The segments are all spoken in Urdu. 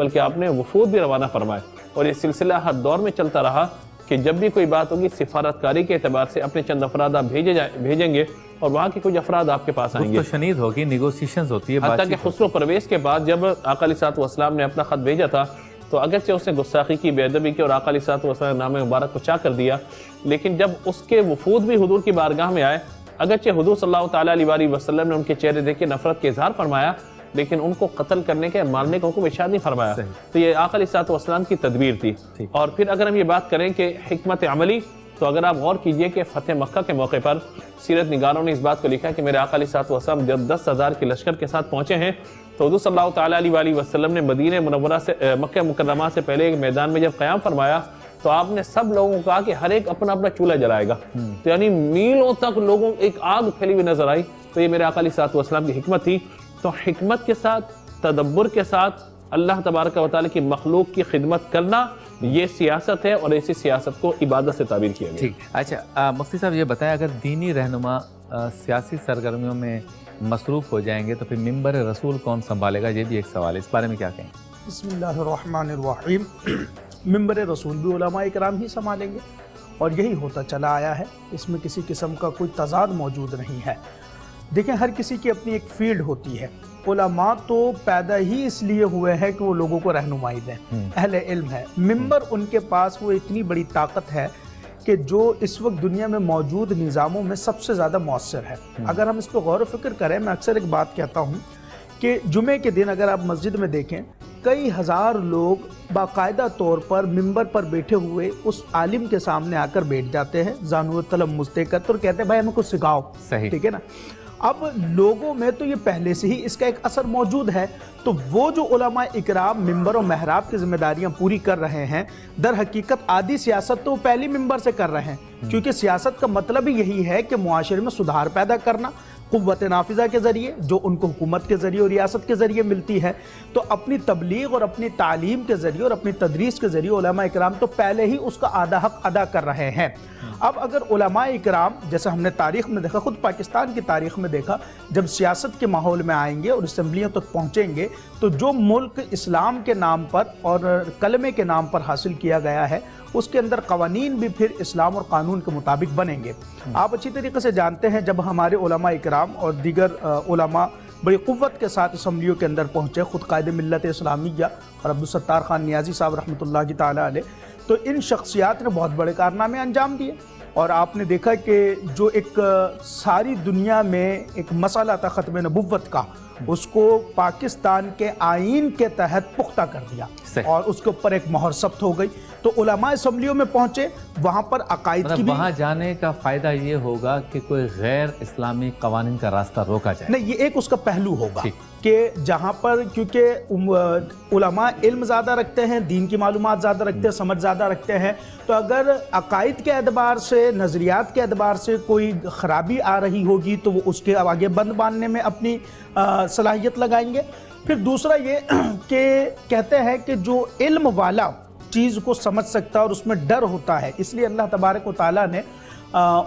بلکہ آپ نے وفود بھی روانہ فرمائے، اور یہ سلسلہ ہر دور میں چلتا رہا کہ جب بھی کوئی بات ہوگی سفارتکاری کے اعتبار سے اپنے چند افراد آپ بھیجیں گے اور وہاں کے کچھ افراد آپ کے پاس آئیں گے، شنید ہوگی، نیگوسیشنز ہوتی ہے، حتیٰ کہ خسرو پرویز کے بعد جب آقا علیہ الصلوۃ والسلام نے اپنا خط بھیجا تھا تو اگرچہ اس نے گستاخی کی، بے ادبی کی اور آقا علیہ الصلوۃ والسلام نام مبارک کو چاک کر دیا، لیکن جب اس کے وفود بھی حضور کی بارگاہ میں آئے، اگرچہ حضور صلی اللہ تعالیٰ علیہ وسلم نے ان کے چہرے دیکھ کے نفرت کے اظہار فرمایا، لیکن ان کو قتل کرنے کے مارنے کا حکم ارشاد نہیں فرمایا۔ تو یہ آقا علیہ الصلوۃ والسلام کی تدبیر تھی۔ اور پھر اگر ہم یہ بات کریں کہ حکمت عملی، تو اگر آپ غور کیجئے کہ فتح مکہ کے موقع پر سیرت نگاروں نے اس بات کو لکھا کہ میرے آقا علیہ الصلوۃ والسلام جب 10,000 کے لشکر کے ساتھ پہنچے ہیں تو حضور صلی اللہ تعالیٰ علیہ وسلم نے مدینہ منورہ سے مکہ مکرمہ سے پہلے ایک میدان میں جب قیام فرمایا تو آپ نے سب لوگوں کو کہا کہ ہر ایک اپنا اپنا چولہا جلائے گا، تو یعنی میلوں تک لوگوں ایک آگ پھیلی ہوئی نظر آئی۔ تو یہ میرے آقا علیہ الصلوۃ والسلام کی حکمت تھی۔ تو حکمت کے ساتھ، تدبر کے ساتھ اللہ تبارک و تعالیٰ کی مخلوق کی خدمت کرنا، یہ سیاست ہے، اور ایسی سیاست کو عبادت سے تعبیر کیا گیا۔ ٹھیک، اچھا مفتی صاحب یہ بتائیں، اگر دینی رہنما سیاسی سرگرمیوں میں مصروف ہو جائیں گے تو پھر ممبر رسول کون سنبھالے گا؟ یہ بھی ایک سوال ہے، اس بارے میں کیا کہیں؟ بسم اللہ الرحمن الرحیم۔ ممبر رسول بھی علماء اکرام ہی سنبھالیں گے، اور یہی ہوتا چلا آیا ہے، اس میں کسی قسم کا کوئی تضاد موجود نہیں ہے۔ دیکھیں، ہر کسی کی اپنی ایک فیلڈ ہوتی ہے۔ علماء تو پیدا ہی اس لیے ہوئے ہیں کہ وہ لوگوں کو رہنمائی دیں، اہل علم ہے۔ ممبر ان کے پاس وہ اتنی بڑی طاقت ہے کہ جو اس وقت دنیا میں موجود نظاموں میں سب سے زیادہ مؤثر ہے۔ اگر ہم اس پہ غور و فکر کریں، میں اکثر ایک بات کہتا ہوں کہ جمعے کے دن اگر آپ مسجد میں دیکھیں، کئی ہزار لوگ باقاعدہ طور پر ممبر پر بیٹھے ہوئے اس عالم کے سامنے آ کر بیٹھ جاتے ہیں، زانو طلب مستقت، اور کہتے ہیں بھائی ہمیں کچھ سکھاؤ، ٹھیک ہے نا۔ اب لوگوں میں تو یہ پہلے سے ہی اس کا ایک اثر موجود ہے، تو وہ جو علماء اکرام ممبر و محراب کی ذمہ داریاں پوری کر رہے ہیں، در حقیقت آدھی سیاست تو وہ پہلی ممبر سے کر رہے ہیں، کیونکہ سیاست کا مطلب ہی یہی ہے کہ معاشرے میں سدھار پیدا کرنا، قوت نافذہ کے ذریعے جو ان کو حکومت کے ذریعے اور ریاست کے ذریعے ملتی ہے، تو اپنی تبلیغ اور اپنی تعلیم کے ذریعے اور اپنی تدریس کے ذریعے علماء اکرام تو پہلے ہی اس کا آدھا حق ادا کر رہے ہیں۔ اب اگر علماء اکرام، جیسے ہم نے تاریخ میں دیکھا، خود پاکستان کی تاریخ میں دیکھا، جب سیاست کے ماحول میں آئیں گے اور اسمبلیوں تک پہنچیں گے تو جو ملک اسلام کے نام پر اور کلمے کے نام پر حاصل کیا گیا ہے، اس کے اندر قوانین بھی پھر اسلام اور قانون کے مطابق بنیں گے۔ آپ اچھی طریقے سے جانتے ہیں، جب ہمارے علماء اکرام اور دیگر علماء بڑی قوت کے ساتھ اسمبلیوں کے اندر پہنچے، خود قائد ملت اسلامیہ اور عبدالستار خان نیازی صاحب رحمۃ اللہ کی تعالیٰ علیہ، تو ان شخصیات نے بہت بڑے کارنامے انجام دیے، اور آپ نے دیکھا کہ جو ایک ساری دنیا میں ایک مسئلہ تھا ختم نبوت کا، اس کو پاکستان کے آئین کے تحت پختہ کر دیا، اور اس کے اوپر ایک مہر ثبت ہو گئی۔ تو علماء اسمبلیوں میں پہنچے، وہاں پر عقائد کی بھی، وہاں جانے کا فائدہ یہ ہوگا کہ کوئی غیر اسلامی قوانین کا راستہ روکا جائے۔ نہیں، یہ ایک اس کا پہلو ہوگا کہ جہاں پر، کیونکہ علماء علم زیادہ رکھتے ہیں، دین کی معلومات زیادہ رکھتے ہیں، سمجھ زیادہ رکھتے ہیں، تو اگر عقائد کے اعتبار سے، نظریات کے اعتبار سے کوئی خرابی آ رہی ہوگی تو وہ اس کے آگے بند باندھنے میں اپنی صلاحیت لگائیں گے۔ پھر دوسرا یہ کہ کہتے ہیں کہ جو علم والا چیز کو سمجھ سکتا ہے اور اس میں ڈر ہوتا ہے، اس لیے اللہ تبارک و تعالیٰ نے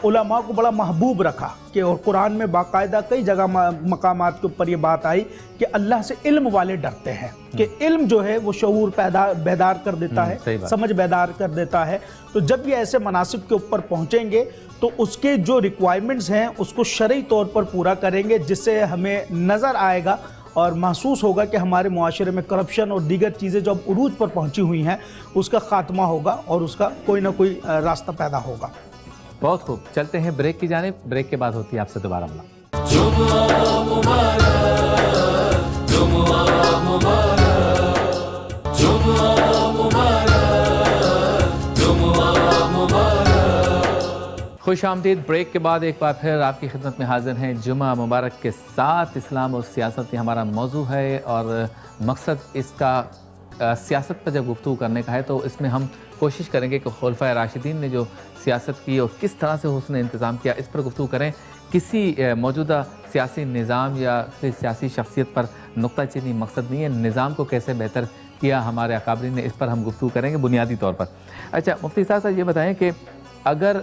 علماء کو بڑا محبوب رکھا، کہ اور قرآن میں باقاعدہ کئی جگہ مقامات کے اوپر یہ بات آئی کہ اللہ سے علم والے ڈرتے ہیں، کہ علم جو ہے وہ شعور بیدار کر دیتا ہے، سمجھ بیدار کر دیتا ہے۔ تو جب یہ ایسے مناصب کے اوپر پہنچیں گے تو اس کے جو ریکوائرمنٹس ہیں اس کو شرعی طور پر پورا کریں گے، جس سے ہمیں نظر آئے گا اور محسوس ہوگا کہ ہمارے معاشرے میں کرپشن اور دیگر چیزیں جو اب عروج پر پہنچی ہوئی ہیں اس کا خاتمہ ہوگا اور اس کا کوئی نہ کوئی راستہ پیدا ہوگا۔ بہت خوب، چلتے ہیں بریک کی جانب، بریک کے بعد ہوتی ہے آپ سے دوبارہ ملاقات۔ خوش آمدید۔ بریک کے بعد ایک بار پھر آپ کی خدمت میں حاضر ہیں جمعہ مبارک کے ساتھ۔ اسلام اور سیاست یہ ہمارا موضوع ہے، اور مقصد اس کا سیاست پر جب گفتگو کرنے کا ہے تو اس میں ہم کوشش کریں گے کہ خلفائے راشدین نے جو سیاست کی اور کس طرح سے اس نے انتظام کیا، اس پر گفتگو کریں۔ کسی موجودہ سیاسی نظام یا سیاسی شخصیت پر نقطہ چینی مقصد نہیں ہے، نظام کو کیسے بہتر کیا ہمارے اکابرین نے، اس پر ہم گفتگو کریں گے بنیادی طور پر۔ اچھا مفتی صاحب یہ بتائیں کہ اگر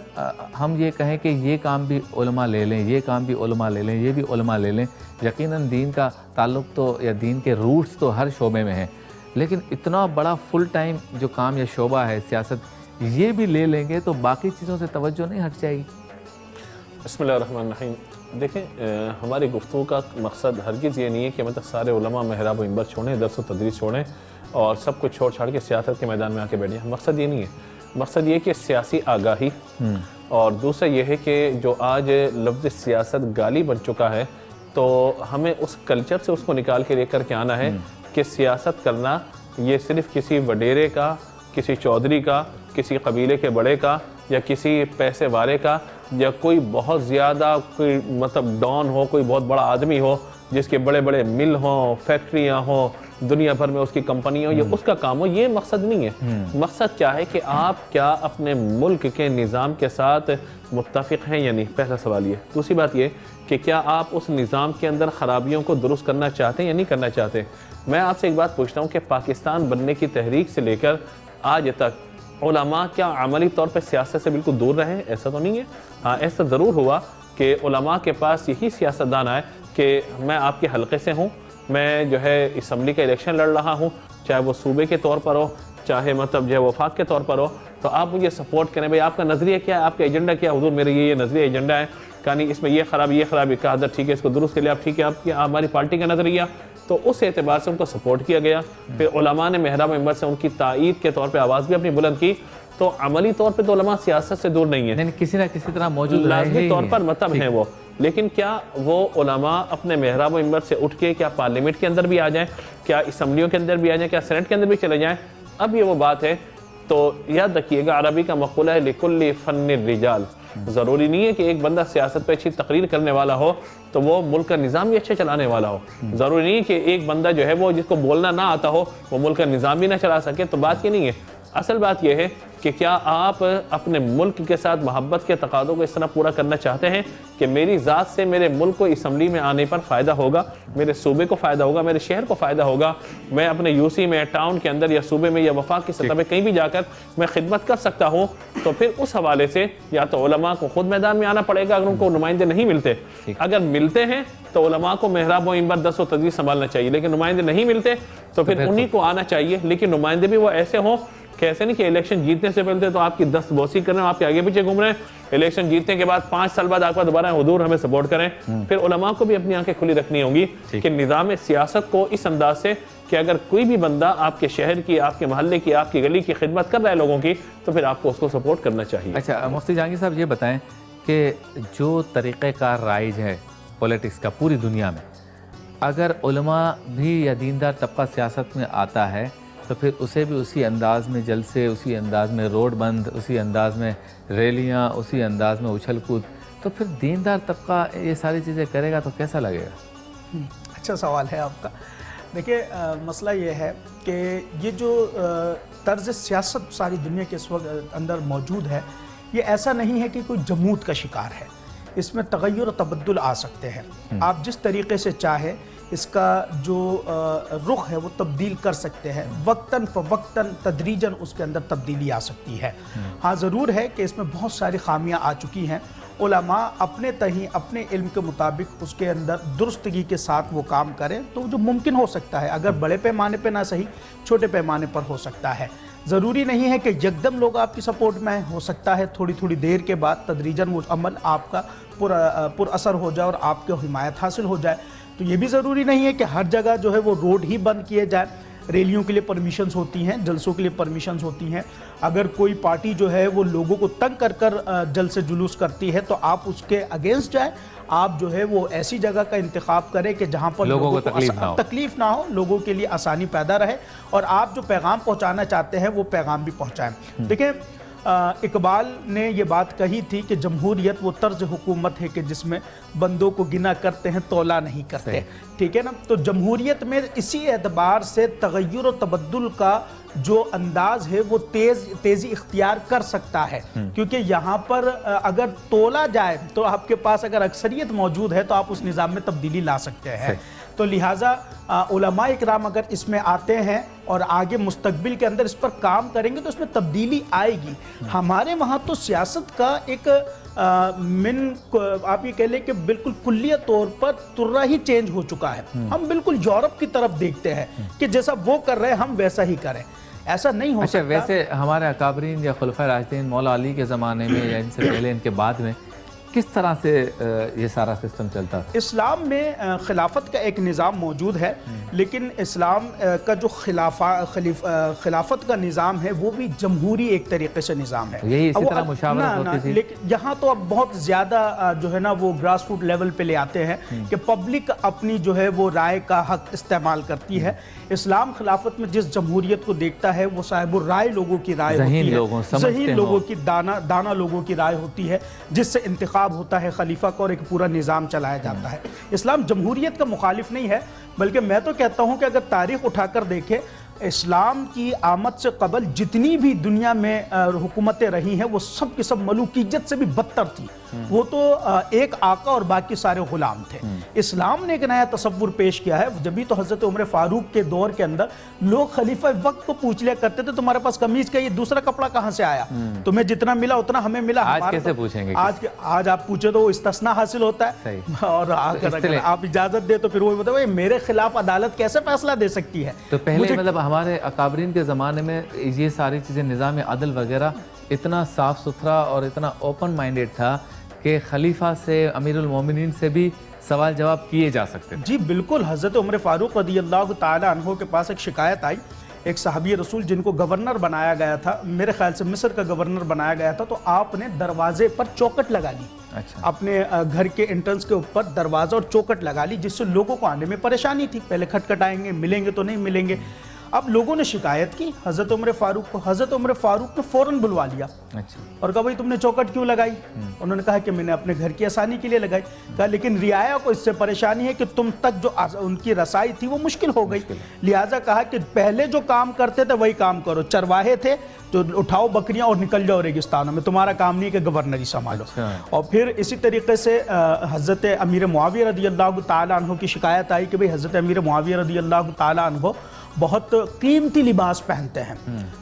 ہم یہ کہیں کہ یہ کام بھی علماء لے لیں، یہ کام بھی علماء لے لیں، یہ بھی علماء لے لیں، یقیناً دین کا تعلق تو یا دین کے روٹس تو ہر شعبے میں ہیں، لیکن اتنا بڑا فل ٹائم جو کام یا شعبہ ہے سیاست، یہ بھی لے لیں گے تو باقی چیزوں سے توجہ نہیں ہٹ جائے گی؟ بسم اللہ الرحمن الرحیم. دیکھیں ہماری گفتگو کا مقصد ہرگز یہ نہیں ہے کہ مطلب سارے علماء محراب و منبر چھوڑیں، درس و تدریس چھوڑیں اور سب کچھ چھوڑ چھاڑ کے سیاست کے میدان میں آ کے بیٹھ جائیں. مقصد یہ نہیں ہے. مقصد یہ کہ سیاسی آگاہی، اور دوسرا یہ ہے کہ جو آج لفظ سیاست گالی بن چکا ہے، تو ہمیں اس کلچر سے اس کو نکال کے لے کر کے آنا ہے کہ سیاست کرنا یہ صرف کسی وڈیرے کا، کسی چودھری کا، کسی قبیلے کے بڑے کا، یا کسی پیسے والے کا، یا کوئی بہت زیادہ کوئی مطلب ڈان ہو، کوئی بہت بڑا آدمی ہو جس کے بڑے بڑے مل ہوں، فیکٹریاں ہوں، دنیا بھر میں اس کی کمپنی ہو، یہ اس کا کام ہو. یہ مقصد نہیں ہے. مقصد کیا ہے کہ آپ کیا اپنے ملک کے نظام کے ساتھ متفق ہیں یا نہیں، پہلا سوال یہ. دوسری بات یہ کہ کیا آپ اس نظام کے اندر خرابیوں کو درست کرنا چاہتے ہیں یا نہیں کرنا چاہتے. میں آپ سے ایک بات پوچھتا ہوں کہ پاکستان بننے کی تحریک سے لے کر آج تک علماء کیا عملی طور پہ سیاست سے بالکل دور رہے؟ ایسا تو نہیں ہے. ہاں ایسا ضرور ہوا کہ علماء کے پاس یہی سیاستدان آئے کہ میں آپ کے حلقے سے ہوں، میں جو ہے اسمبلی کا الیکشن لڑ رہا ہوں، چاہے وہ صوبے کے طور پر ہو، چاہے مطلب جو ہے وفاق کے طور پر ہو، تو آپ مجھے سپورٹ کریں. بھائی آپ کا نظریہ کیا ہے، آپ کا ایجنڈا کیا ہے؟ حضور میرے یہ نظریہ ایجنڈا ہے، کہانی اس میں یہ خرابی کہا حضرت ٹھیک ہے اس کو درست کر لیا آپ، ٹھیک ہے آپ کی ہماری پارٹی کا نظریہ. تو اس اعتبار سے ان کو سپورٹ کیا گیا. پھر علماء نے محراب منبر سے ان کی تائید کے طور پہ آواز بھی اپنی بلند کی. تو عملی طور پہ تو علماء سیاست سے دور نہیں ہے، کسی نہ کسی طرح موجود لازمی طور پر مطلب ہیں وہ. لیکن کیا وہ علماء اپنے محراب و منبر سے اٹھ کے کیا پارلیمنٹ کے اندر بھی آ جائیں، کیا اسمبلیوں کے اندر بھی آ جائیں، کیا سینٹ کے اندر بھی چلے جائیں؟ اب یہ وہ بات ہے. تو یاد رکھیے گا عربی کا مقولہ ہے لکل فن الرجال. ضروری نہیں ہے کہ ایک بندہ سیاست پہ اچھی تقریر کرنے والا ہو تو وہ ملک کا نظام بھی اچھے چلانے والا ہو. ضروری نہیں ہے کہ ایک بندہ جو ہے وہ جس کو بولنا نہ آتا ہو وہ ملک کا نظام بھی نہ چلا سکے. تو بات یہ نہیں ہے. اصل بات یہ ہے کہ کیا آپ اپنے ملک کے ساتھ محبت کے تقاضوں کو اس طرح پورا کرنا چاہتے ہیں کہ میری ذات سے میرے ملک کو اسمبلی میں آنے پر فائدہ ہوگا، میرے صوبے کو فائدہ ہوگا، میرے شہر کو فائدہ ہوگا، میں اپنے یو سی میں، ٹاؤن کے اندر یا صوبے میں یا وفاق کی سطح پہ کہیں بھی جا کر میں خدمت کر سکتا ہوں. تو پھر اس حوالے سے یا تو علماء کو خود میدان میں آنا پڑے گا اگر ان کو نمائندے نہیں ملتے. اگر ملتے ہیں تو علماء کو محراب و منبر درس و تدریس سنبھالنا چاہیے. لیکن نمائندے نہیں ملتے تو پھر انہی کو آنا چاہیے. لیکن نمائندے بھی وہ ایسے ہوں کہ ایسے نہیں کہ الیکشن جیتنے سے پہلے تو آپ کی دست بوسی کر رہے ہیں، آپ کے آگے پیچھے گھوم رہے ہیں، الیکشن جیتنے کے بعد 5 سال بعد آپ کا دوبارہ حضور ہمیں سپورٹ کریں. پھر علماء کو بھی اپنی آنکھیں کھلی رکھنی ہوں گی کہ نظام سیاست کو اس انداز سے کہ اگر کوئی بھی بندہ آپ کے شہر کی، آپ کے محلے کی، آپ کی گلی کی خدمت کر رہا ہے لوگوں کی، تو پھر آپ کو اس کو سپورٹ کرنا چاہیے. اچھا مفتی جہانگیر صاحب یہ بتائیں کہ جو طریقہ کار رائج ہے پولیٹکس کا پوری دنیا میں، اگر علماء بھی یا دیندار طبقہ سیاست میں آتا ہے تو پھر اسے بھی اسی انداز میں جلسے، اسی انداز میں روڈ بند، اسی انداز میں ریلیاں، اسی انداز میں اچھل کود، تو پھر دیندار طبقہ یہ ساری چیزیں کرے گا تو کیسا لگے گا؟ اچھا سوال ہے آپ کا. دیکھیے مسئلہ یہ ہے کہ یہ جو طرز سیاست ساری دنیا کے اس وقت اندر موجود ہے، یہ ایسا نہیں ہے کہ کوئی جمود کا شکار ہے. اس میں تغیر و تبدل آ سکتے ہیں. آپ جس طریقے سے چاہے اس کا جو رخ ہے وہ تبدیل کر سکتے ہیں. وقتاً فوقتاً تدریجاً اس کے اندر تبدیلی آ سکتی ہے. ہاں ضرور ہے کہ اس میں بہت ساری خامیاں آ چکی ہیں. علماء اپنے تہی اپنے علم کے مطابق اس کے اندر درستگی کے ساتھ وہ کام کریں تو جو ممکن ہو سکتا ہے، اگر بڑے پیمانے پہ نہ صحیح چھوٹے پیمانے پر ہو سکتا ہے. ضروری نہیں ہے کہ یکدم لوگ آپ کی سپورٹ میں ہو سکتا ہے تھوڑی تھوڑی دیر کے بعد تدریجاً وہ عمل آپ کا پر اثر ہو جائے اور آپ کو حمایت حاصل ہو جائے. تو یہ بھی ضروری نہیں ہے کہ ہر جگہ جو ہے وہ روڈ ہی بند کیے جائیں. ریلیوں کے لیے پرمیشنز ہوتی ہیں، جلسوں کے لیے پرمیشنز ہوتی ہیں. اگر کوئی پارٹی جو ہے وہ لوگوں کو تنگ کر کر جلسے جلوس کرتی ہے تو آپ اس کے اگینسٹ جائیں. آپ جو ہے وہ ایسی جگہ کا انتخاب کریں کہ جہاں پر لوگوں کو تکلیف نہ ہو، لوگوں کے لیے آسانی پیدا رہے اور آپ جو پیغام پہنچانا چاہتے ہیں وہ پیغام بھی پہنچائیں. دیکھیں اقبال نے یہ بات کہی تھی کہ جمہوریت وہ طرز حکومت ہے کہ جس میں بندوں کو گنا کرتے ہیں تولا نہیں کرتے. ٹھیک ہے نا. تو جمہوریت میں اسی اعتبار سے تغیر و تبدل کا جو انداز ہے وہ تیزی اختیار کر سکتا ہے، کیونکہ یہاں پر اگر تولا جائے تو آپ کے پاس اگر اکثریت موجود ہے تو آپ اس نظام میں تبدیلی لا سکتے ہیں. تو لہٰذا علماء اکرام اگر اس میں آتے ہیں اور آگے مستقبل کے اندر اس پر کام کریں گے تو اس میں تبدیلی آئے گی. ہمارے وہاں تو سیاست کا ایک آپ یہ کہہ لیں کہ بالکل کلیہ طور پر ترہ ہی چینج ہو چکا ہے. ہم بالکل یورپ کی طرف دیکھتے ہیں کہ جیسا وہ کر رہے ہیں ہم ویسا ہی کریں. ایسا نہیں ہو سکتا. ویسے ہمارے اکابرین یا خلفائے راشدین مولا علی کے زمانے میں یا ان سے پہلے ان کے بعد میں کس طرح سے یہ سارا سسٹم چلتا ہے؟ اسلام میں خلافت کا ایک نظام موجود ہے، لیکن اسلام کا جو خلافت کا نظام ہے وہ بھی جمہوری ایک طریقے سے نظام ہے. یہی اسی طرح مشاورت ہوتی تھی. لیکن یہاں تو اب بہت زیادہ جو ہے نا وہ گراس روٹ لیول پہ لے آتے ہیں کہ پبلک اپنی جو ہے وہ رائے کا حق استعمال کرتی ہے. اسلام خلافت میں جس جمہوریت کو دیکھتا ہے وہ صاحب الرائے لوگوں کی رائے ہوتی ہے، ذہین لوگوں کی دانا لوگوں کی رائے ہوتی ہے، جس سے انتخاب ہوتا ہے خلیفہ کا اور ایک پورا نظام چلایا جاتا ہے. اسلام جمہوریت کا مخالف نہیں ہے، بلکہ میں تو کہتا ہوں کہ اگر تاریخ اٹھا کر دیکھیں اسلام کی آمد سے قبل جتنی بھی دنیا میں حکومتیں رہی ہیں وہ سب کی سب ملوکیت سے بھی بدتر تھی. وہ تو ایک آقا اور باقی سارے غلام تھے. اسلام نے ایک نیا تصور پیش کیا ہے. جبھی تو حضرت عمر فاروق کے دور کے اندر لوگ خلیفہ وقت کو پوچھ لیا کرتے تھے تمہارے پاس قمیض کا یہ دوسرا کپڑا کہاں سے آیا؟ تمہیں جتنا ملا اتنا ہمیں ملا. آج کیسے پوچھیں گے؟ آج آپ پوچھے تو وہ استثناء حاصل ہوتا ہے، اور اگر آپ اجازت دے تو پھر وہ بتائے میرے خلاف عدالت کیسے فیصلہ دے سکتی ہے؟ تو پہلے مطلب ہمارے اکابرین کے زمانے میں یہ ساری چیزیں نظام عدل وغیرہ اتنا صاف ستھرا اور اتنا اوپن مائنڈیڈ تھا کہ خلیفہ سے امیر المومنین سے بھی سوال جواب کیے جا سکتے تھے. جی بالکل. حضرت عمر فاروق رضی اللہ تعالی عنہ کے پاس ایک شکایت آئی. ایک صحابی رسول جن کو گورنر بنایا گیا تھا، میرے خیال سے مصر کا گورنر بنایا گیا تھا، تو آپ نے دروازے پر چوکٹ لگا لی. اپنے گھر کے انٹرنس کے اوپر دروازہ اور چوکٹ لگا لی، جس سے لوگوں کو آنے میں پریشانی تھی. پہلے کھٹکھٹائیں گے، ملیں گے تو نہیں ملیں گے. اب لوگوں نے شکایت کی حضرت عمر فاروق کو. حضرت عمر فاروق نے فوراً بلوا لیا اور کہا بھائی تم نے چوکٹ کیوں لگائی؟ انہوں نے کہا کہ میں نے اپنے گھر کی آسانی کے لیے لگائی. کہا لیکن رعایا کو اس سے پریشانی ہے کہ تم تک جو ان کی رسائی تھی وہ مشکل ہو گئی. لہٰذا کہا کہ پہلے جو کام کرتے تھے وہی کام کرو. چرواہے تھے تو اٹھاؤ بکریاں اور نکل جاؤ ریگستانوں میں، تمہارا کام نہیں کہ گورنری سنبھالو. اور پھر اسی طریقے سے حضرت امیر معاویہ رضی اللہ تعالیٰ عنہ کی شکایت آئی کہ بھئی حضرت امیر معاویہ رضی اللہ تعالیٰ عنہ بہت قیمتی لباس پہنتے ہیں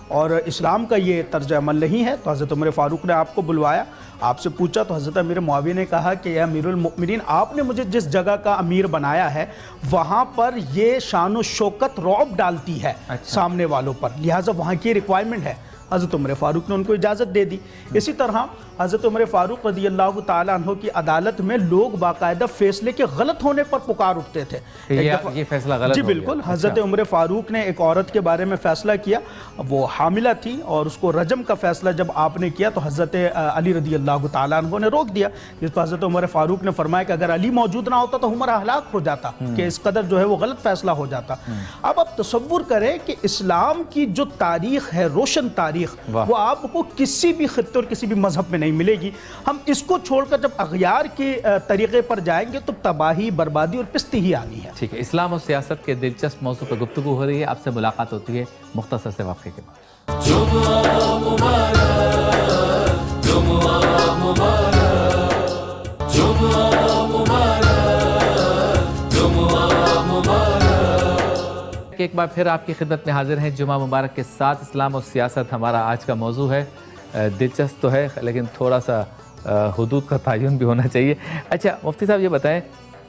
اور اسلام کا یہ طرز عمل نہیں ہے. تو حضرت عمر فاروق نے آپ کو بلوایا، آپ سے پوچھا تو حضرت امیر معاویہ نے کہا کہ اے امیر المؤمنین، آپ نے مجھے جس جگہ کا امیر بنایا ہے وہاں پر یہ شان و شوکت رعب ڈالتی ہے سامنے والوں پر، لہٰذا وہاں کی ریکوائرمنٹ ہے. حضرت عمر فاروق نے ان کو اجازت دے دی. اسی طرح حضرت عمر فاروق رضی اللہ تعالیٰ عنہ کی عدالت میں لوگ باقاعدہ فیصلے کے غلط ہونے پر پکار اٹھتے تھے. یہ فیصلہ غلط جی بالکل. حضرت عمر فاروق نے ایک عورت کے بارے میں فیصلہ کیا، وہ حاملہ تھی اور اس کو رجم کا فیصلہ جب آپ نے کیا تو حضرت علی رضی اللہ تعالیٰ عنہ نے روک دیا. جس پر حضرت عمر فاروق نے فرمایا کہ اگر علی موجود نہ ہوتا تو عمر ہلاک ہو جاتا، کہ اس قدر جو ہے وہ غلط فیصلہ ہو جاتا. اب آپ تصور کریں کہ اسلام کی جو تاریخ ہے، روشن تاریخ، وہ آپ کو کسی بھی خطے اور کسی بھی مذہب میں نہیں ملے گی. ہم اس کو چھوڑ کر جب اغیار کے طریقے پر جائیں گے تو تباہی، بربادی اور پستی ہی آنی ہے. ٹھیک ہے. اسلام اور سیاست کے دلچسپ موضوع پر گفتگو ہو رہی ہے. آپ سے ملاقات ہوتی ہے مختصر سے وقفے کے بعد. جمعہ مبارک، جمعہ مبارک، جمعہ مبارک، جمعہ مبارک. ایک بار پھر آپ کی خدمت میں حاضر ہیں جمعہ مبارک کے ساتھ. اسلام اور سیاست ہمارا آج کا موضوع ہے. دلچسپ تو ہے لیکن تھوڑا سا حدود کا تعین بھی ہونا چاہیے. اچھا مفتی صاحب یہ بتائیں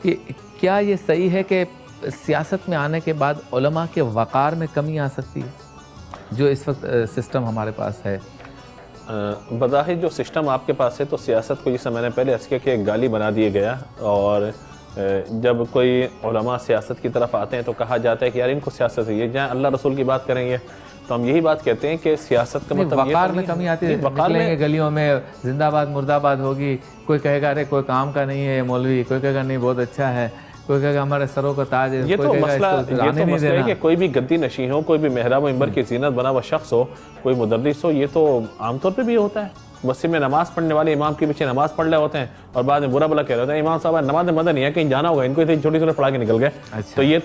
کہ کیا یہ صحیح ہے کہ سیاست میں آنے کے بعد علماء کے وقار میں کمی آ سکتی ہے جو اس وقت سسٹم ہمارے پاس ہے؟ بظاہر جو سسٹم آپ کے پاس ہے تو سیاست کو، جسے میں نے پہلے عرض کیا کہ ایک گالی بنا دیا گیا، اور جب کوئی علماء سیاست کی طرف آتے ہیں تو کہا جاتا ہے کہ یار ان کو سیاست ہے. یہ جہاں اللہ رسول کی بات کریں گے تو ہم یہی بات کہتے ہیں کہ سیاست کا مطلب وقار میں کمی آتی ہے. نکلیں گے گلیوں میں زندہ آباد مرد آباد ہوگی، کوئی کہے گا ارے کوئی کام کا نہیں ہے یہ مولوی، کوئی کہے گا نہیں بہت اچھا ہے، کوئی کہے گا ہمارے سروں کا تاج ہے. یہ تو مسئلہ ہے کہ کوئی بھی گدی نشین ہو، کوئی بھی محراب و منبر کی زینت بنا ہوا شخص ہو، کوئی مدرس ہو، یہ تو عام طور پہ بھی ہوتا ہے. مسجد میں نماز پڑھنے والے امام کے پیچھے نماز پڑھ رہے ہوتے ہیں اور بعد میں برا بلا کہہ رہے ہوتے ہیں امام صاحب نماز مدد نہیں ہے، کہیں جانا ہوگا، ان کو اتنی چھوٹی چھوٹی پڑھا کے نکل گئے. تو یہ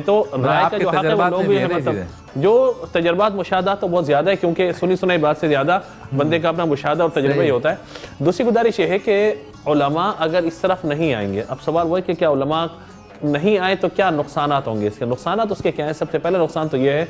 تو رائے کا جو حق ہے وہ لوگ بھی مطلب جو تجربات مشاہدات تو بہت زیادہ ہے، کیونکہ سنی سنائی بات سے زیادہ بندے کا اپنا مشاہدہ اور تجربہ ہی ہوتا ہے. دوسری گزارش یہ ہے کہ علماء اگر اس طرف نہیں آئیں گے، اب سوال وہ ہے کہ کیا علماء نہیں آئے تو کیا نقصانات ہوں گے؟ اس کے نقصانات اس کے کیا ہیں؟ سب سے پہلے نقصان تو یہ ہے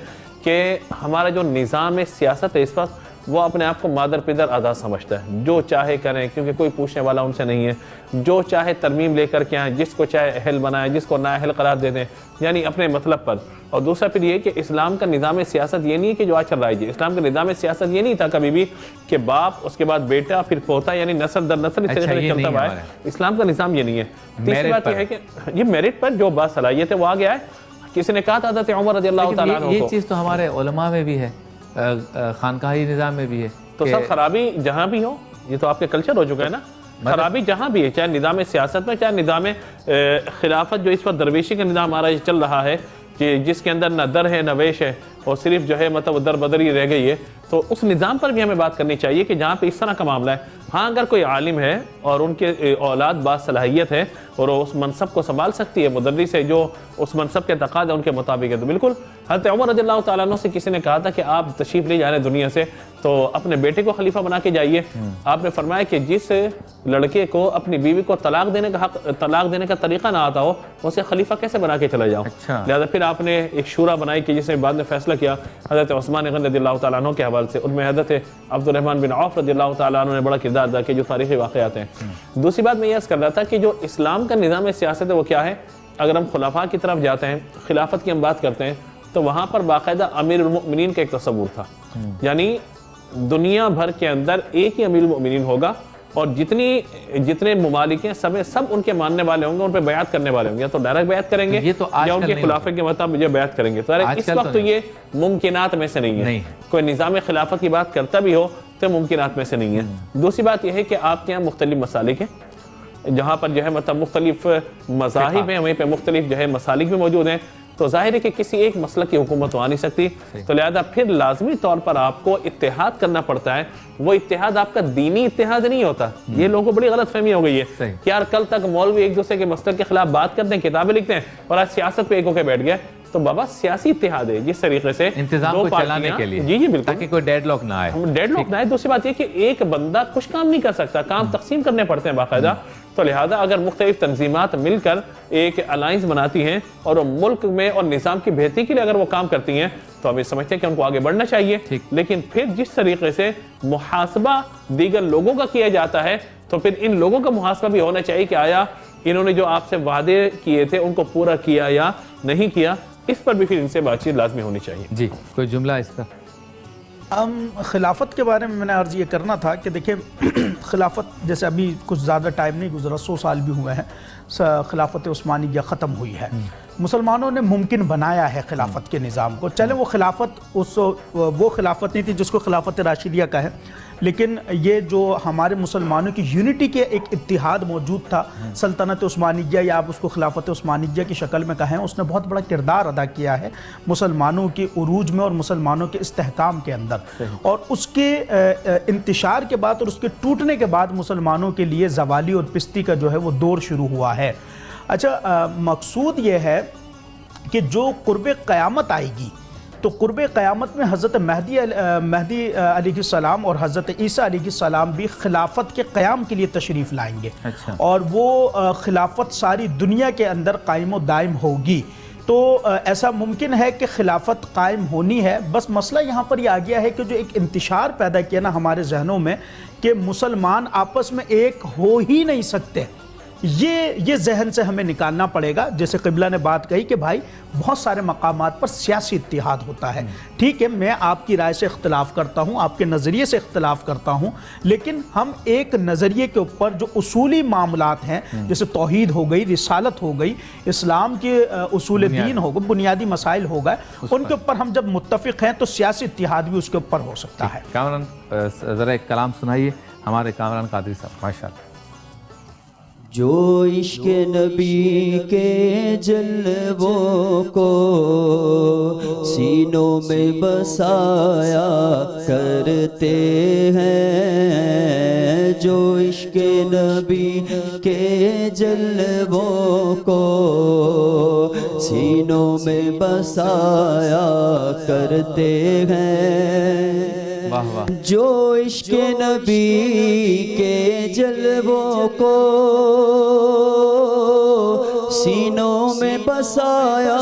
کہ ہمارا جو نظام سیاست ہے اس وقت وہ اپنے آپ کو مادر پدر آزاد سمجھتا ہے، جو چاہے کریں کیونکہ کوئی پوچھنے والا ان سے نہیں ہے، جو چاہے ترمیم لے کر کے آئیں، جس کو چاہے اہل بنائیں، جس کو نااہل قرار دے دیں، یعنی اپنے مطلب پر۔ اور دوسرا پھر یہ کہ اسلام کا نظام سیاست یہ نہیں ہے کہ جو آج چل رہا ہے، اسلام کا نظام سیاست یہ نہیں تھا کبھی بھی کہ باپ اس کے بعد بیٹا پھر پوتا، یعنی نسل در نسل اس طریقے سے چلتا ہوا ہے۔ اسلام کا نظام یہ نہیں ہے۔ تیسری بات یہ ہے کہ یہ میرٹ پر جو باصلاحیت ہے وہ آ گیا ہے۔ کسی نے کہا تھا حضرت عمر رضی اللہ تعالیٰ عنہ کو، یہ چیز تو ہمارے علماء میں بھی ہے، خانقاہی نظام میں بھی ہے۔ تو سب خرابی جہاں بھی ہو، یہ تو آپ کے کلچر ہو چکا ہے نا، خرابی جہاں بھی ہے، چاہے نظام سیاست میں، چاہے نظام خلافت جو اس وقت درویشی کا نظام ہمارا چل رہا ہے، جس کے اندر نہ در ہے نہ ویش ہے اور صرف جو ہے مطلب در بدر ہی رہ گئی ہے، تو اس نظام پر بھی ہمیں بات کرنی چاہیے کہ جہاں پہ اس طرح کا معاملہ ہے۔ ہاں اگر کوئی عالم ہے اور ان کے اولاد باصلاحیت ہے اور وہ اس منصب کو سنبھال سکتی ہے، مدرس ہے جو اس منصب کے تقاضے ہے ان کے مطابق ہے، تو بالکل۔ حضرت عمر رضی اللہ تعالیٰ عنہ سے کسی نے کہا تھا کہ آپ تشریف لے جا رہے ہیں دنیا سے تو اپنے بیٹے کو خلیفہ بنا کے جائیے۔ آپ نے فرمایا کہ جس لڑکے کو اپنی بیوی کو طلاق دینے کا طریقہ نہ آتا ہو، اسے خلیفہ کیسے بنا کے چلا جاؤ؟ لہذا پھر آپ نے ایک شورا بنائی کہ جس نے بعد میں فیصلہ کیا حضرت عثمان غنی رضی اللہ تعالیٰ عنہ کے حوالے سے، ان میں حضرت عبد الرحمن بن عوف رضی اللہ تعالیٰ عنہ نے بڑا کردار ادا کیا، جو تاریخی واقعات ہیں۔ دوسری بات میں یہ عرض کر رہا تھا کہ جو اسلام کا نظام سیاست ہے وہ کیا ہے؟ اگر ہم خلفاء کی طرف جاتے ہیں، خلافت کی ہم بات کرتے ہیں، تو وہاں پر باقاعدہ امیر المؤمنین کا ایک تصور تھا، یعنی دنیا بھر کے اندر ایک ہی امیر المؤمنین ہوگا اور جتنے ممالک ہیں سب ان کے ماننے والے ہوں گے، ان پہ بیعت کرنے والے ہوں گے، یا تو ڈائریکٹ بیعت کریں گے یا ان کے خلافت کے مطابق بیعت کریں گے۔ تو اس وقت تو یہ ممکنات میں سے نہیں ہے، کوئی نظام خلافت کی بات کرتا بھی ہو تو ممکنات میں سے نہیں ہے۔ دوسری بات یہ ہے کہ آپ کے یہاں مختلف مسالک ہیں، جہاں پر جو ہے مطلب مختلف مذاہب ہیں، وہیں پہ مختلف جو ہے مسالک بھی موجود ہیں، تو ظاہر ہے کہ کسی ایک مسلک کی حکومت آ نہیں سکتی، تو لہذا پھر لازمی طور پر آپ کو اتحاد کرنا پڑتا ہے۔ وہ اتحاد آپ کا دینی اتحاد نہیں ہوتا، یہ لوگوں کو بڑی غلط فہمی ہو گئی ہے کہ یار کل تک مولوی ایک دوسرے کے مسلک کے خلاف بات کرتے ہیں، کتابیں لکھتے ہیں، اور آج سیاست پہ ایک ہو کے بیٹھ گئے۔ تو بابا سیاسی اتحاد ہے جس طریقے سے انتظام کو چلانے کے لیے، جی بالکل، تاکہ کوئی ڈیڈ لاک نہ آئے، ڈیڈ لاک نہ آئے۔ دوسری بات یہ کہ ایک بندہ کچھ کام نہیں کر سکتا، کام تقسیم کرنے پڑتے ہیں باقاعدہ۔ تو لہذا اگر مختلف تنظیمات مل کر ایک الائنس بناتی ہیں اور وہ ملک میں اور نظام کی بہتری کے لیے اگر وہ کام کرتی ہیں، تو ہم یہ سمجھتے ہیں کہ ان کو آگے بڑھنا چاہیے۔ لیکن پھر جس طریقے سے محاسبہ دیگر لوگوں کا کیا جاتا ہے، تو پھر ان لوگوں کا محاسبہ بھی ہونا چاہیے کہ آیا انہوں نے جو آپ سے وعدے کیے تھے ان کو پورا کیا یا نہیں کیا، اس پر بھی پھر ان سے بات چیت لازمی ہونی چاہیے۔ جی کوئی جملہ اس پر؟ خلافت کے بارے میں نے عرض یہ کرنا تھا کہ دیکھیں خلافت جیسے ابھی کچھ زیادہ ٹائم نہیں گزرا، 100 سال بھی ہوئے ہیں، خلافت عثمانیہ ختم ہوئی ہے۔ مسلمانوں نے ممکن بنایا ہے خلافت کے نظام کو، چلیں وہ خلافت وہ خلافت نہیں تھی جس کو خلافت راشدیہ کہا ہے، لیکن یہ جو ہمارے مسلمانوں کی یونٹی کے ایک اتحاد موجود تھا، سلطنت عثمانیہ یا آپ اس کو خلافت عثمانیہ کی شکل میں کہیں، اس نے بہت بڑا کردار ادا کیا ہے مسلمانوں کے عروج میں اور مسلمانوں کے استحکام کے اندر، اور اس کے انتشار کے بعد اور اس کے ٹوٹنے کے بعد مسلمانوں کے لیے زوالی اور پستی کا جو ہے وہ دور شروع ہوا ہے۔ اچھا، مقصود یہ ہے کہ جو قرب قیامت آئے گی، تو قرب قیامت میں حضرت مہدی علیہ السلام اور حضرت عیسیٰ علیہ السلام بھی خلافت کے قیام کے لیے تشریف لائیں گے، اور وہ خلافت ساری دنیا کے اندر قائم و دائم ہوگی۔ تو ایسا ممکن ہے کہ خلافت قائم ہونی ہے، بس مسئلہ یہاں پر یہ آ گیا ہے کہ جو ایک انتشار پیدا کیا نا ہمارے ذہنوں میں کہ مسلمان آپس میں ایک ہو ہی نہیں سکتے، یہ ذہن سے ہمیں نکالنا پڑے گا۔ جیسے قبلہ نے بات کہی کہ بھائی بہت سارے مقامات پر سیاسی اتحاد ہوتا ہے، ٹھیک ہے، میں آپ کی رائے سے اختلاف کرتا ہوں، آپ کے نظریے سے اختلاف کرتا ہوں، لیکن ہم ایک نظریے کے اوپر جو اصولی معاملات ہیں، جیسے توحید ہو گئی، رسالت ہو گئی، اسلام کے اصول دین ہو گئے، بنیادی مسائل ہو گئے، ان کے اوپر ہم جب متفق ہیں تو سیاسی اتحاد بھی اس کے اوپر ہو سکتا ہے۔ کامران ذرا ایک کلام سنائیے ہمارے کامران قادری صاحب، ماشاءاللہ۔ جو عشق نبی کے جلووں کو سینوں میں بسایا کرتے ہیں، جو عشق نبی کے جلووں کو سینوں میں بسایا کرتے ہیں، جو عشق نبی کے جلووں کو سینوں میں بسایا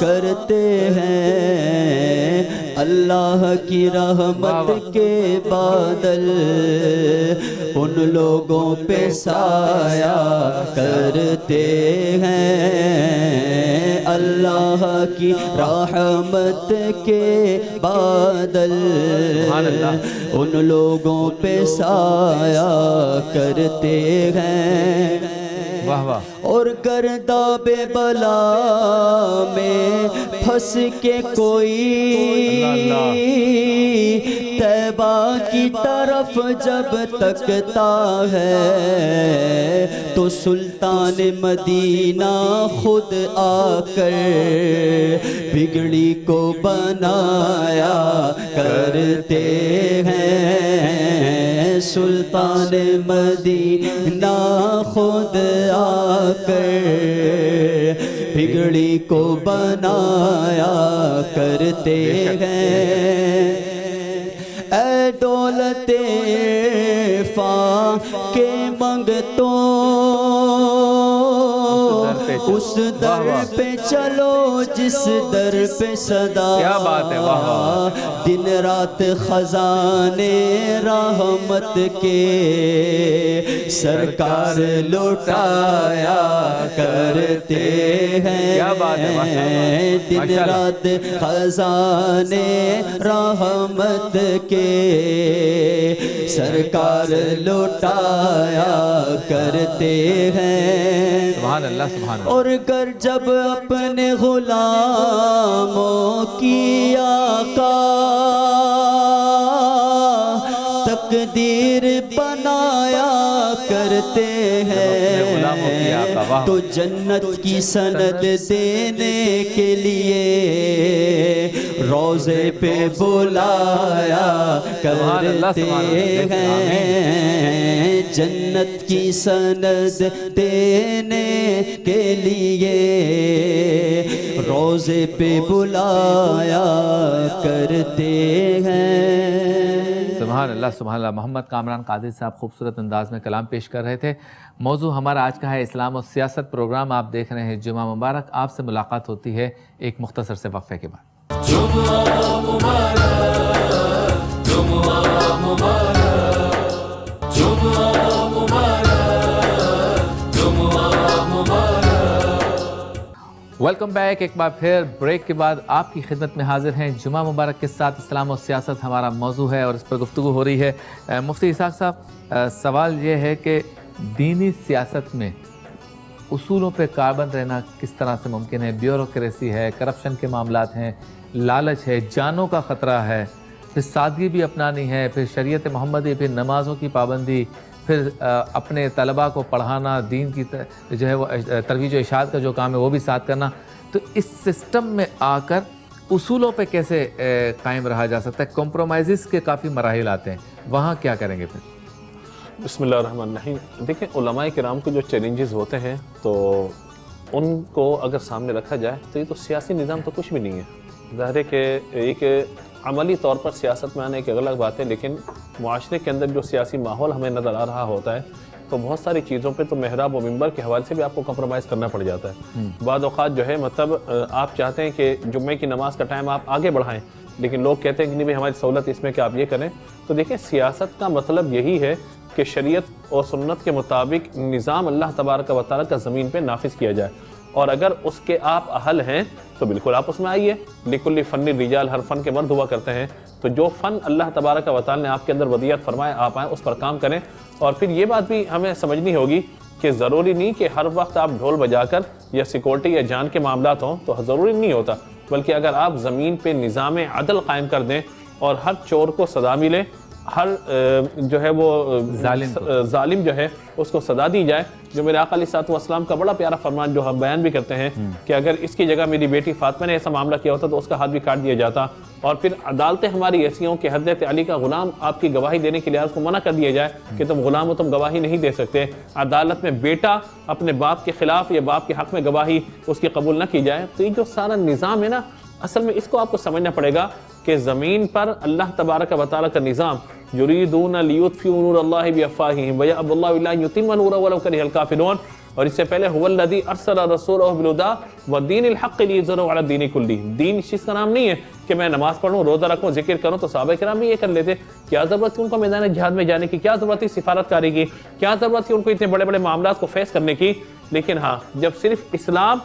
کرتے ہیں، اللہ کی رحمت کے بادل ان لوگوں پہ سایہ کرتے ہیں، اللہ کی رحمت کے بادل ان لوگوں پہ سایہ کرتے ہیں، واہ واہ، اور گرداب بلا میں پھنس کے کوئی طیبہ کی طرف جب تکتا ہے تو سلطان مدینہ خود آ کر بگڑی کو بنایا کرتے ہیں، سلطان مدینہ خود آ کر بگڑی کو بنایا کرتے ہیں، اے دولت کے منگتوں اس در پہ چلو جس در پہ صدا، کیا بات ہے، واہ واہ، دن رات خزانے رحمت کے سرکار لوٹایا کرتے ہیں، کیا بات ہے، دن رات خزانے رحمت کے سرکار لوٹایا کرتے ہیں، سبحان اللہ سبحان اللہ۔ اور گر جب اپنے غلاموں کی آقا تقدیر بنایا کرتے ہیں تو جنت کی سند دینے کے لیے روضے پہ بلایا کرتے ہیں، جنت کی سند دینے کے لیے روضے پہ بلایا کرتے ہیں۔ سبحان اللہ سبحان اللہ۔ محمد کامران قادری صاحب خوبصورت انداز میں کلام پیش کر رہے تھے۔ موضوع ہمارا آج کا ہے اسلام اور سیاست، پروگرام آپ دیکھ رہے ہیں جمعہ مبارک۔ آپ سے ملاقات ہوتی ہے ایک مختصر سے وقفے کے بعد۔ جمعہ مبارک، جمعہ مبارک، جمعہ مبارک، جمعہ مبارک۔ ویلکم بیک، ایک بار پھر بریک کے بعد آپ کی خدمت میں حاضر ہیں جمعہ مبارک کے ساتھ۔ اسلام و سیاست ہمارا موضوع ہے اور اس پر گفتگو ہو رہی ہے۔ مفتی اسحاق صاحب، سوال یہ ہے کہ دینی سیاست میں اصولوں پہ کاربند رہنا کس طرح سے ممکن ہے؟ بیوروکریسی ہے، کرپشن کے معاملات ہیں، لالچ ہے، جانوں کا خطرہ ہے، پھر سادگی بھی اپنانی ہے، پھر شریعت محمدی، پھر نمازوں کی پابندی، پھر اپنے طلباء کو پڑھانا، دین کی جو ہے وہ ترویج و اشاعت کا جو کام ہے وہ بھی ساتھ کرنا۔ تو اس سسٹم میں آ کر اصولوں پہ کیسے قائم رہا جا سکتا ہے؟ کمپرومائزز کے کافی مراحل آتے ہیں، وہاں کیا کریں گے پھر؟ بسم اللہ الرحمن الرحیم۔ دیکھیں، علماء کرام کو جو چیلنجز ہوتے ہیں تو ان کو اگر سامنے رکھا جائے تو یہ تو سیاسی نظام تو کچھ بھی نہیں ہے۔ ظاہر ہے کہ ایک عملی طور پر سیاست میں آنے ایک الگ بات ہے، لیکن معاشرے کے اندر جو سیاسی ماحول ہمیں نظر آ رہا ہوتا ہے تو بہت ساری چیزوں پہ تو محراب و منبر کے حوالے سے بھی آپ کو کمپرومائز کرنا پڑ جاتا ہے۔ بعض اوقات جو ہے مطلب آپ چاہتے ہیں کہ جمعے کی نماز کا ٹائم آپ آگے بڑھائیں، لیکن لوگ کہتے ہیں کہ نہیں بھائی ہماری سہولت اس میں کہ آپ یہ کریں۔ تو دیکھیں، سیاست کا مطلب یہی ہے کہ شریعت اور سنت کے مطابق نظام اللہ تبارک و تعالیٰ کا زمین پہ نافذ کیا جائے، اور اگر اس کے آپ اہل ہیں تو بالکل آپ اس میں آئیے۔ لکل فن رجال، ہر فن کے مرد ہوا کرتے ہیں، تو جو فن اللہ تبارک و تعالیٰ نے آپ کے اندر ودیعت فرمائے آپ آئیں، اس پر کام کریں۔ اور پھر یہ بات بھی ہمیں سمجھنی ہوگی کہ ضروری نہیں کہ ہر وقت آپ ڈھول بجا کر یا سیکورٹی یا جان کے معاملات ہوں، تو ضروری نہیں ہوتا، بلکہ اگر آپ زمین پہ نظام عدل قائم کر دیں اور ہر چور کو سزا ملے، ہر جو ہے وہ ظالم جو ہے اس کو سزا دی جائے، جو میرے آقا علیہ الصلوۃ والسلام کا بڑا پیارا فرمان جو ہم بیان بھی کرتے ہیں کہ اگر اس کی جگہ میری بیٹی فاطمہ نے ایسا معاملہ کیا ہوتا تو اس کا ہاتھ بھی کاٹ دیا جاتا، اور پھر عدالتیں ہماری ایسی ہوں کہ حضرت علی کا غلام آپ کی گواہی دینے کے لیے اس کو منع کر دیا جائے کہ تم غلام ہو، تم گواہی نہیں دے سکتے۔ عدالت میں بیٹا اپنے باپ کے خلاف یا باپ کے حق میں گواہی اس کی قبول نہ کی جائے۔ تو یہ جو سارا نظام ہے نا، اصل میں اس کو آپ کو سمجھنا پڑے گا کہ زمین پر اللہ تبارک و تعالیٰ کا نظام، یریدون لیطفئوا نور اللہ بافواہہم ویأبی اللہ الا ان یتم نورہ ولو کرہ الکافرون، اور اس سے پہلے هو الذی ارسل رسولہ بالہدی ودین الحق لیظہرہ علی الدین کلہ. دین اس چیز کا نام نہیں ہے کہ میں نماز پڑھوں، روزہ رکھوں، ذکر کروں. تو صحابہ کرام بھی یہ کر لیتے. کیا ضرورت تھی ان کو میدان جہاد میں جانے کی؟ کیا ضرورت تھی سفارت کاری کی؟ کیا ضرورت تھی ان کو اتنے بڑے بڑے معاملات کو فیس کرنے کی؟ لیکن ہاں، جب صرف اسلام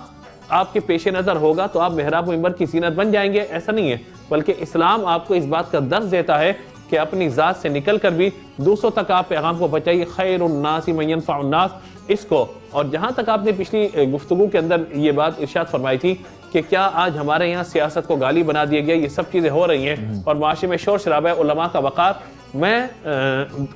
آپ کے پیش نظر ہوگا تو آپ محراب و منبر کی زینت بن جائیں گے، ایسا نہیں ہے. بلکہ اسلام آپ کو اس بات کا درس دیتا ہے کہ اپنی ذات سے نکل کر بھی دوسروں تک آپ پیغام کو پہنچائیے. خیر الناس من ينفع الناس، اس کو. اور جہاں تک آپ نے پچھلی گفتگو کے اندر یہ بات ارشاد فرمائی تھی کہ کیا آج ہمارے یہاں سیاست کو گالی بنا دیا گیا، یہ سب چیزیں ہو رہی ہیں اور معاشرے میں شور شرابہ ہے، علماء کا وقار. میں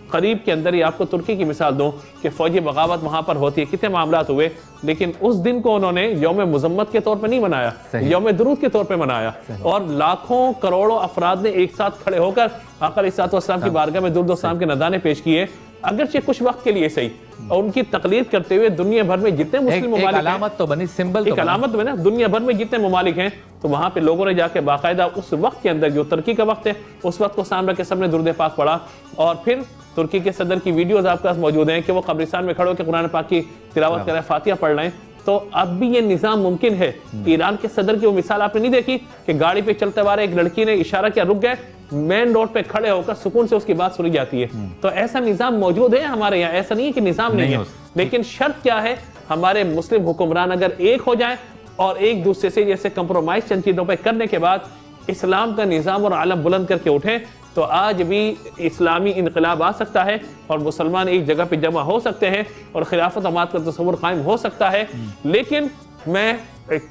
قریب کے اندر ہی آپ کو ترکی کی مثال دوں کہ فوجی بغاوت وہاں پر ہوتی ہے، کتنے معاملات ہوئے، لیکن اس دن کو انہوں نے یوم مذمت کے طور پہ نہیں منایا، یوم درود کے طور پہ منایا. اور لاکھوں کروڑوں افراد نے ایک ساتھ کھڑے ہو کر آقا علیہ الصلوۃ والسلام کی بارگاہ میں درود و سلام کے نذرانے پیش کیے، اگرچہ کچھ وقت کے لیے صحیح. اور ان کی تقلید کرتے ہوئے دنیا بھر میں جتنے مسلم ممالک ایک علامت تو بنی، سمبل تو ایک علامت بنا. دنیا بھر میں جتنے ممالک ہیں تو وہاں پہ لوگوں نے جا کے باقاعدہ اس وقت کے اندر جو ترکی کا وقت ہے اس وقت کو سامنے کے سب نے درود پاک پڑھا. اور پھر ترکی کے صدر کی ویڈیوز آپ کے پاس موجود ہیں کہ وہ قبرستان میں کھڑے ہو کے قرآن پاک کی تلاوت کریں، فاتحہ پڑھ رہے ہیں. تو اب بھی یہ نظام ممکن ہے. ایران کے صدر کی وہ مثال آپ نے نہیں دیکھی کہ گاڑی پہ چلتے بارے ایک لڑکی نے اشارہ کیا، رک گئے، مین روڈ پہ کھڑے ہو کر سکون سے اس کی بات سنی جاتی ہے. تو ایسا نظام موجود ہے ہمارے یہاں، ایسا نہیں ہے کہ نظام نہیں ہے. لیکن شرط کیا ہے، ہمارے مسلم حکمران اگر ایک ہو جائیں اور ایک دوسرے سے جیسے کمپرومائز چند چیزوں پہ کرنے کے بعد اسلام کا نظام اور عالم بلند کر کے اٹھیں تو آج بھی اسلامی انقلاب آ سکتا ہے اور مسلمان ایک جگہ پہ جمع ہو سکتے ہیں اور خلافت امت کا تصور قائم ہو سکتا ہے. لیکن میں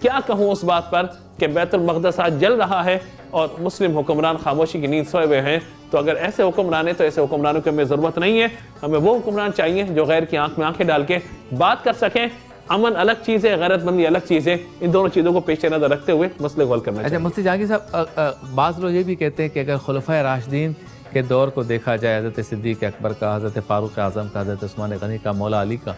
کیا کہوں اس بات پر کہ بیت المقدس آج جل رہا ہے اور مسلم حکمران خاموشی کی نیند سوئے ہوئے ہیں. تو اگر ایسے حکمران ہیں تو ایسے حکمرانوں کی ہمیں ضرورت نہیں ہے. ہمیں وہ حکمران چاہیے جو غیر کی آنکھ میں آنکھیں ڈال کے بات کر سکیں. امن الگ چیز ہے، غیرت مندی الگ چیز ہے. ان دونوں چیزوں کو پیش نظر رکھتے ہوئے مسئلے کو حل کرنا چاہیے. اچھا مفتی جہانگیر صاحب، بعض لوگ یہ بھی کہتے ہیں کہ اگر خلفائے راشدین کے دور کو دیکھا جائے، حضرت صدیق اکبر کا، حضرت فاروق اعظم کا، حضرت عثمان غنی کا، مولا علی کا،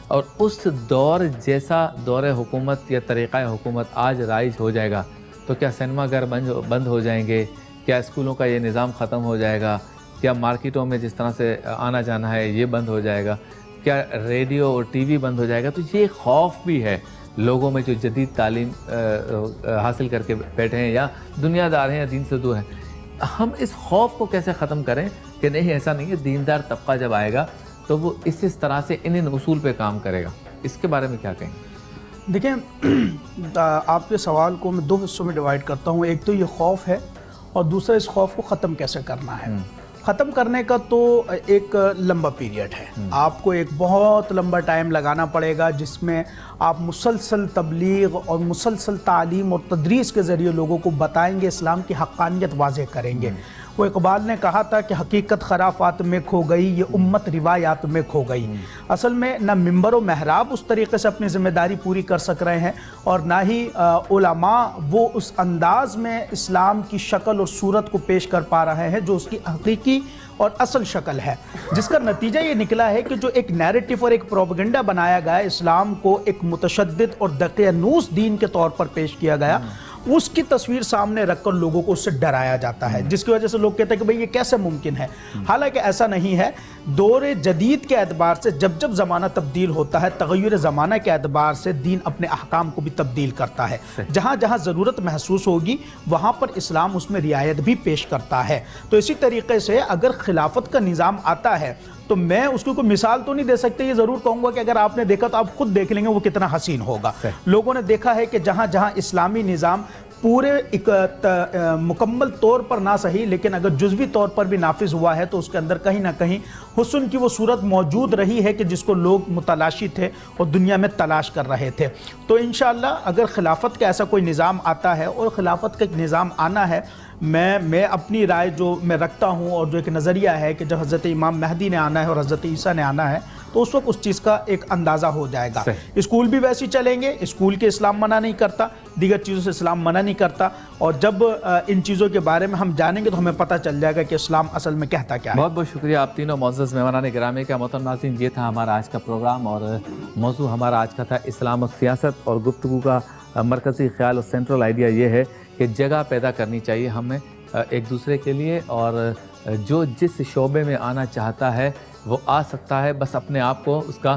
اور اس دور جیسا دور حکومت یا طریقہ حکومت آج رائج ہو جائے گا تو کیا سینما گھر بند ہو جائیں گے؟ کیا اسکولوں کا یہ نظام ختم ہو جائے گا؟ کیا مارکیٹوں میں جس طرح سے آنا جانا ہے یہ بند ہو جائے گا؟ کیا ریڈیو اور ٹی وی بند ہو جائے گا؟ تو یہ خوف بھی ہے لوگوں میں جو جدید تعلیم حاصل کر کے بیٹھے ہیں یا دنیا دار ہیں یا دین سے دور ہیں. ہم اس خوف کو کیسے ختم کریں کہ نہیں ایسا نہیں ہے، دیندار طبقہ جب آئے گا تو وہ اس طرح سے ان اصول پہ کام کرے گا؟ اس کے بارے میں کیا کہیں؟ دیکھیں، آپ کے سوال کو میں دو حصوں میں ڈیوائیڈ کرتا ہوں. ایک تو یہ خوف ہے اور دوسرا اس خوف کو ختم کیسے کرنا ہے. ختم کرنے کا تو ایک لمبا پیریڈ ہے. آپ کو ایک بہت لمبا ٹائم لگانا پڑے گا جس میں آپ مسلسل تبلیغ اور مسلسل تعلیم اور تدریس کے ذریعے لوگوں کو بتائیں گے، اسلام کی حقانیت واضح کریں گے. وہ اقبال نے کہا تھا کہ حقیقت خرافات میں کھو گئی، یہ امت روایات میں کھو گئی. اصل میں نہ ممبر و محراب اس طریقے سے اپنی ذمہ داری پوری کر سک رہے ہیں اور نہ ہی علماء وہ اس انداز میں اسلام کی شکل اور صورت کو پیش کر پا رہے ہیں جو اس کی حقیقی اور اصل شکل ہے. جس کا نتیجہ یہ نکلا ہے کہ جو ایک نیریٹو اور ایک پروپیگنڈا بنایا گیا، اسلام کو ایک متشدد اور دقیانوس دین کے طور پر پیش کیا گیا، اس کی تصویر سامنے رکھ کر لوگوں کو اس سے ڈرایا جاتا ہے، جس کی وجہ سے لوگ کہتے ہیں کہ بھئی یہ کیسے ممکن ہے. حالانکہ ایسا نہیں ہے. دور جدید کے اعتبار سے جب جب زمانہ تبدیل ہوتا ہے، تغیر زمانہ کے اعتبار سے دین اپنے احکام کو بھی تبدیل کرتا ہے. جہاں جہاں ضرورت محسوس ہوگی وہاں پر اسلام اس میں رعایت بھی پیش کرتا ہے. تو اسی طریقے سے اگر خلافت کا نظام آتا ہے تو میں اس کو کوئی مثال تو نہیں دے سکتے، یہ ضرور کہوں گا کہ اگر آپ نے دیکھا تو آپ خود دیکھ لیں گے وہ کتنا حسین ہوگا. لوگوں نے دیکھا ہے کہ جہاں جہاں اسلامی نظام پورے مکمل طور پر نہ صحیح لیکن اگر جزوی طور پر بھی نافذ ہوا ہے تو اس کے اندر کہیں نہ کہیں حسن کی وہ صورت موجود رہی ہے کہ جس کو لوگ متلاشی تھے اور دنیا میں تلاش کر رہے تھے. تو انشاءاللہ اگر خلافت کا ایسا کوئی نظام آتا ہے اور خلافت کا ایک نظام آنا ہے، میں اپنی رائے جو میں رکھتا ہوں اور جو ایک نظریہ ہے کہ جب حضرت امام مہدی نے آنا ہے اور حضرت عیسیٰ نے آنا ہے تو اس وقت اس چیز کا ایک اندازہ ہو جائے گا. اسکول بھی ویسے چلیں گے، اسکول کے اسلام منع نہیں کرتا، دیگر چیزوں سے اسلام منع نہیں کرتا، اور جب ان چیزوں کے بارے میں ہم جانیں گے تو ہمیں پتہ چل جائے گا کہ اسلام اصل میں کہتا کیا ہے. بہت بہت شکریہ آپ تینوں معزز مہمانان گرامی کا. محترم ناظرین، یہ تھا ہمارا آج کا پروگرام اور موضوع ہمارا آج کا تھا اسلام اور سیاست، اور گفتگو کا مرکزی خیال اور سینٹرل آئیڈیا یہ ہے کہ جگہ پیدا کرنی چاہیے ہمیں ایک دوسرے کے لیے، اور جو جس شعبے میں آنا چاہتا ہے وہ آ سکتا ہے، بس اپنے آپ کو اس کا